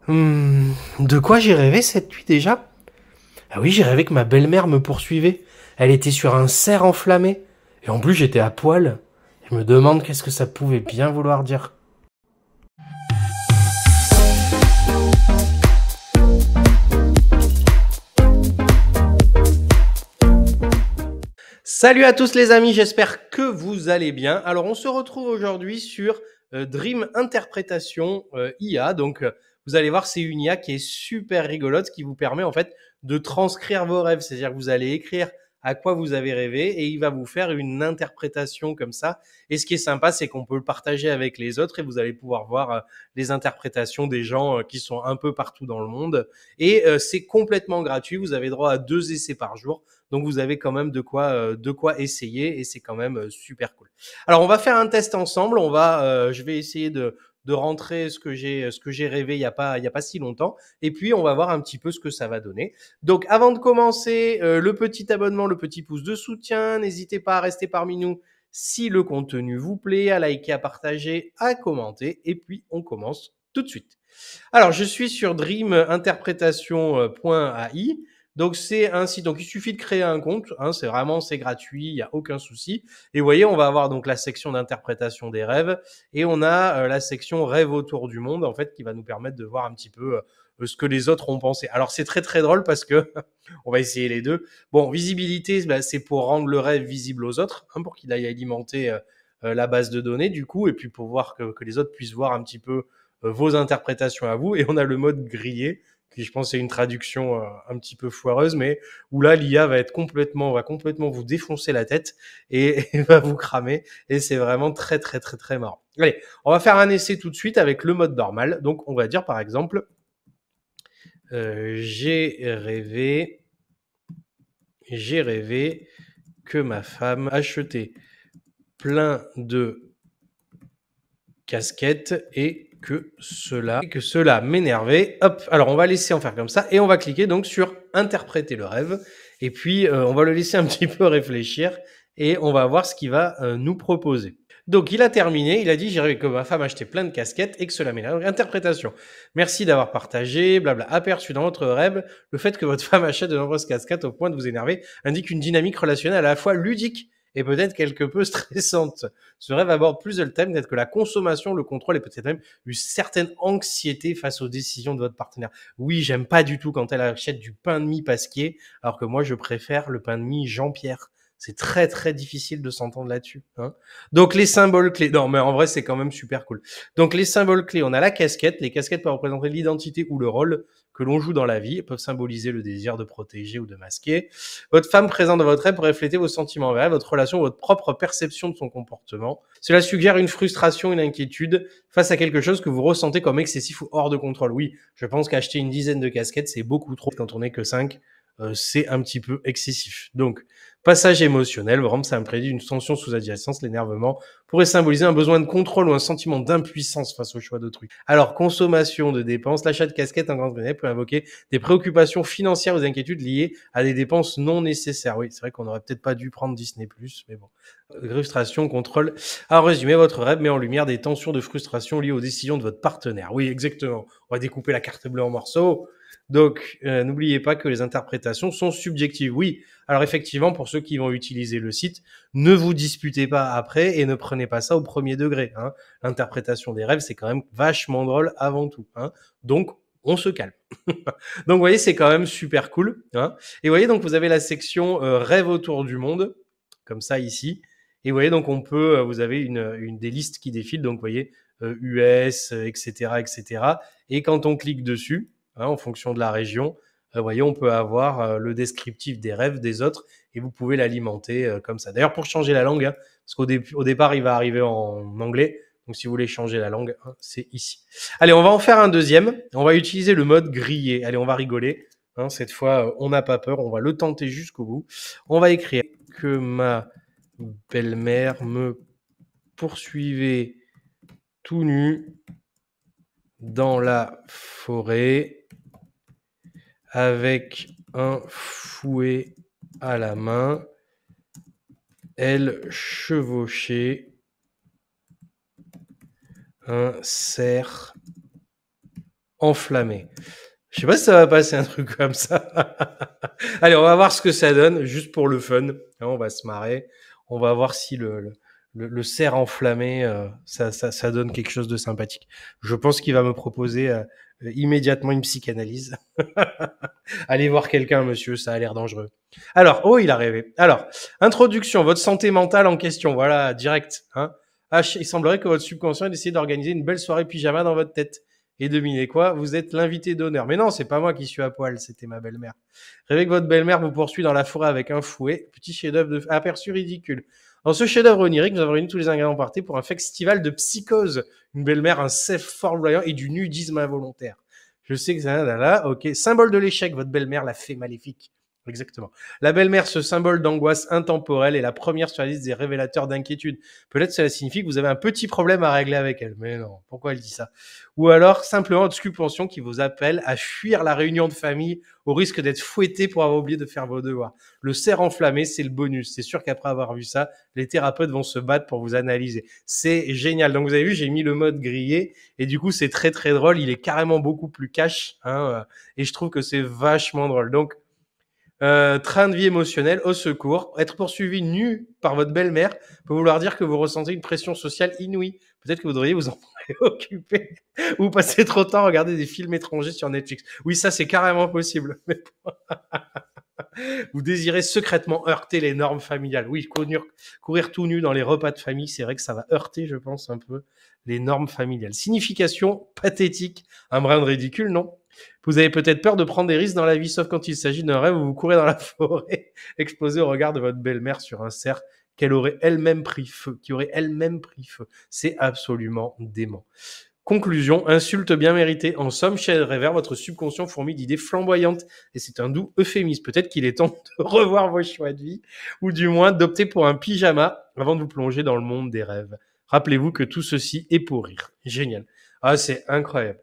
De quoi j'ai rêvé cette nuit déjà? Ah oui, j'ai rêvé que ma belle-mère me poursuivait. Elle était sur un cerf enflammé. Et en plus, j'étais à poil. Je me demande qu'est-ce que ça pouvait bien vouloir dire. Salut à tous les amis, j'espère que vous allez bien. Alors on se retrouve aujourd'hui sur Dream Interpretation IA. Donc vous allez voir, c'est une IA qui est super rigolote, qui vous permet en fait de transcrire vos rêves. C'est-à-dire que vous allez écrire à quoi vous avez rêvé et il va vous faire une interprétation comme ça. Et ce qui est sympa, c'est qu'on peut le partager avec les autres et vous allez pouvoir voir les interprétations des gens qui sont un peu partout dans le monde. Et c'est complètement gratuit, vous avez droit à 2 essais par jour. Donc vous avez quand même de quoi essayer et c'est quand même super cool. Alors on va faire un test ensemble. Je vais essayer de rentrer ce que j'ai rêvé il y a pas si longtemps et puis on va voir un petit peu ce que ça va donner. Donc avant de commencer, le petit abonnement, le petit pouce de soutien, n'hésitez pas à rester parmi nous si le contenu vous plaît, à liker, à partager, à commenter et puis on commence tout de suite. Alors, je suis sur dreaminterpretation.ai. Donc, c'est un site. Donc, il suffit de créer un compte. Hein, c'est gratuit. Il n'y a aucun souci. Et vous voyez, on va avoir donc la section d'interprétation des rêves et on a la section rêve autour du monde, en fait, qui va nous permettre de voir un petit peu ce que les autres ont pensé. Alors, c'est très, très drôle parce que on va essayer les deux. Bon, visibilité, bah, c'est pour rendre le rêve visible aux autres, hein, pour qu'il aille alimenter la base de données, du coup, et puis pour voir que les autres puissent voir un petit peu vos interprétations à vous. Et on a le mode grillé, qui je pense est une traduction un petit peu foireuse, mais où là l'IA va complètement vous défoncer la tête et va vous cramer. Et c'est vraiment très très très très marrant. Allez, on va faire un essai tout de suite avec le mode normal. Donc on va dire par exemple, j'ai rêvé, j'ai rêvé que ma femme achetait plein de casquette et que cela m'énervait. Hop, alors on va laisser en faire comme ça et on va cliquer donc sur interpréter le rêve et puis on va le laisser un petit peu réfléchir et on va voir ce qu'il va nous proposer. Donc il a terminé, il a dit j'ai rêvé que ma femme achetait plein de casquettes et que cela m'énerve. Interprétation. Merci d'avoir partagé, blabla. Aperçu dans votre rêve, le fait que votre femme achète de nombreuses casquettes au point de vous énerver indique une dynamique relationnelle à la fois ludique et peut-être quelque peu stressante. Ce rêve aborde plus le thème d'être que la consommation, le contrôle et peut-être même une certaine anxiété face aux décisions de votre partenaire. Oui, j'aime pas du tout quand elle achète du pain de mie pasquier, alors que moi, je préfère le pain de mie Jean-Pierre. C'est très très difficile de s'entendre là-dessus. Hein. Donc les symboles clés. Non, mais en vrai, c'est quand même super cool. Donc les symboles clés, on a la casquette. Les casquettes peuvent représenter l'identité ou le rôle que l'on joue dans la vie. Elles peuvent symboliser le désir de protéger ou de masquer. Votre femme présente dans votre rêve pour refléter vos sentiments envers elle, votre relation, votre propre perception de son comportement. Cela suggère une frustration, une inquiétude face à quelque chose que vous ressentez comme excessif ou hors de contrôle. Oui, je pense qu'acheter une dizaine de casquettes, c'est beaucoup trop. Quand on n'est que 5, c'est un petit peu excessif. Donc, passage émotionnel, vraiment, ça me prédit une tension sous-adjacente, l'énervement pourrait symboliser un besoin de contrôle ou un sentiment d'impuissance face au choix d'autrui. Alors, consommation de dépenses, l'achat de casquettes en grande quantité peut invoquer des préoccupations financières ou des inquiétudes liées à des dépenses non nécessaires. Oui, c'est vrai qu'on aurait peut-être pas dû prendre Disney+, mais bon. Frustration, contrôle. En résumé, votre rêve met en lumière des tensions de frustration liées aux décisions de votre partenaire. Oui, exactement. On va découper la carte bleue en morceaux. Donc, n'oubliez pas que les interprétations sont subjectives. Oui, alors effectivement, pour ceux qui vont utiliser le site, ne vous disputez pas après et ne prenez pas ça au premier degré. Hein. L'interprétation des rêves, c'est quand même vachement drôle avant tout. Hein. Donc, on se calme. Donc, vous voyez, c'est quand même super cool. Hein. Et vous voyez, donc, vous avez la section rêve autour du monde, comme ça ici. Et vous voyez, donc, vous avez des listes qui défilent. Donc, vous voyez, US, etc., etc. Et quand on clique dessus, hein, en fonction de la région, vous voyez, on peut avoir le descriptif des rêves des autres et vous pouvez l'alimenter comme ça. D'ailleurs, pour changer la langue, hein, parce au départ, il va arriver en anglais. Donc, si vous voulez changer la langue, hein, c'est ici. Allez, on va en faire un deuxième. On va utiliser le mode grillé. Allez, on va rigoler. Hein, cette fois, on n'a pas peur. On va le tenter jusqu'au bout. On va écrire que ma belle-mère me poursuivait tout nu dans la forêt avec un fouet à la main. Elle chevauchait un cerf enflammé. Je sais pas si ça va passer un truc comme ça. Allez, on va voir ce que ça donne, juste pour le fun. On va se marrer. On va voir si le cerf enflammé, ça donne quelque chose de sympathique. Je pense qu'il va me proposer immédiatement une psychanalyse. Allez voir quelqu'un, monsieur, ça a l'air dangereux. Alors, oh, il a rêvé. Alors, introduction, votre santé mentale en question. Voilà, direct. Hein. Il semblerait que votre subconscient ait essayé d'organiser une belle soirée pyjama dans votre tête. Et devinez quoi, vous êtes l'invité d'honneur. Mais non, c'est pas moi qui suis à poil, c'était ma belle-mère. Rêvez que votre belle-mère vous poursuit dans la forêt avec un fouet. Petit chef-d'œuvre de aperçu ridicule. Dans ce chef-d'œuvre onirique, nous avons réuni tous les ingrédients partis pour un festival de psychose. Une belle-mère, un chef fort voyant et du nudisme involontaire. Je sais que ça, là, ok. Symbole de l'échec, votre belle-mère, la fée maléfique. Exactement. La belle-mère, ce symbole d'angoisse intemporelle, est la première sur la liste des révélateurs d'inquiétude. Peut-être cela signifie que vous avez un petit problème à régler avec elle. Mais non, pourquoi elle dit ça? Ou alors, simplement, votre subconscient qui vous appelle à fuir la réunion de famille au risque d'être fouetté pour avoir oublié de faire vos devoirs. Le cerf enflammé, c'est le bonus. C'est sûr qu'après avoir vu ça, les thérapeutes vont se battre pour vous analyser. C'est génial. Donc, vous avez vu, j'ai mis le mode grillé et du coup, c'est très, très drôle. Il est carrément beaucoup plus cash, hein, et je trouve que c'est vachement drôle. Donc, train de vie émotionnel, au secours. Être poursuivi nu par votre belle-mère peut vouloir dire que vous ressentez une pression sociale inouïe. Peut-être que vous devriez vous en préoccuper ou passer trop de temps à regarder des films étrangers sur Netflix. Oui, ça, c'est carrément possible. Mais vous désirez secrètement heurter les normes familiales. Oui, courir tout nu dans les repas de famille, c'est vrai que ça va heurter, je pense, un peu les normes familiales. Signification pathétique, un brin de ridicule, non? Vous avez peut-être peur de prendre des risques dans la vie, sauf quand il s'agit d'un rêve où vous courez dans la forêt, exposé au regard de votre belle-mère sur un cerf qu'elle aurait elle-même pris feu, qui aurait elle-même pris feu. C'est absolument dément. Conclusion, insulte bien méritée. En somme, chez Rêveur, votre subconscient fourmille d'idées flamboyantes. Et c'est un doux euphémisme. Peut-être qu'il est temps de revoir vos choix de vie, ou du moins d'opter pour un pyjama avant de vous plonger dans le monde des rêves. Rappelez-vous que tout ceci est pour rire. Génial. Ah, c'est incroyable.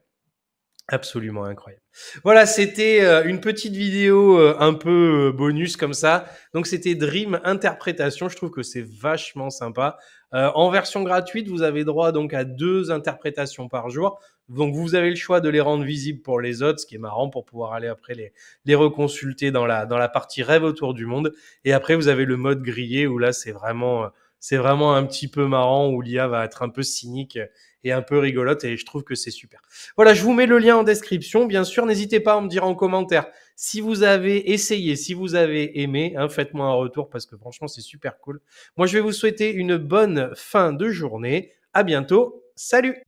Absolument incroyable. Voilà, c'était une petite vidéo un peu bonus comme ça. Donc c'était Dream Interprétation. Je trouve que c'est vachement sympa. En version gratuite, vous avez droit donc à 2 interprétations par jour. Donc vous avez le choix de les rendre visibles pour les autres, ce qui est marrant pour pouvoir aller après les reconsulter dans la partie rêve autour du monde. Et après vous avez le mode grillé où là c'est vraiment un petit peu marrant, où l'IA va être un peu cynique et un peu rigolote, et je trouve que c'est super. Voilà, je vous mets le lien en description. Bien sûr, n'hésitez pas à me dire en commentaire si vous avez essayé, si vous avez aimé. Hein, faites-moi un retour parce que franchement, c'est super cool. Moi, je vais vous souhaiter une bonne fin de journée. À bientôt. Salut!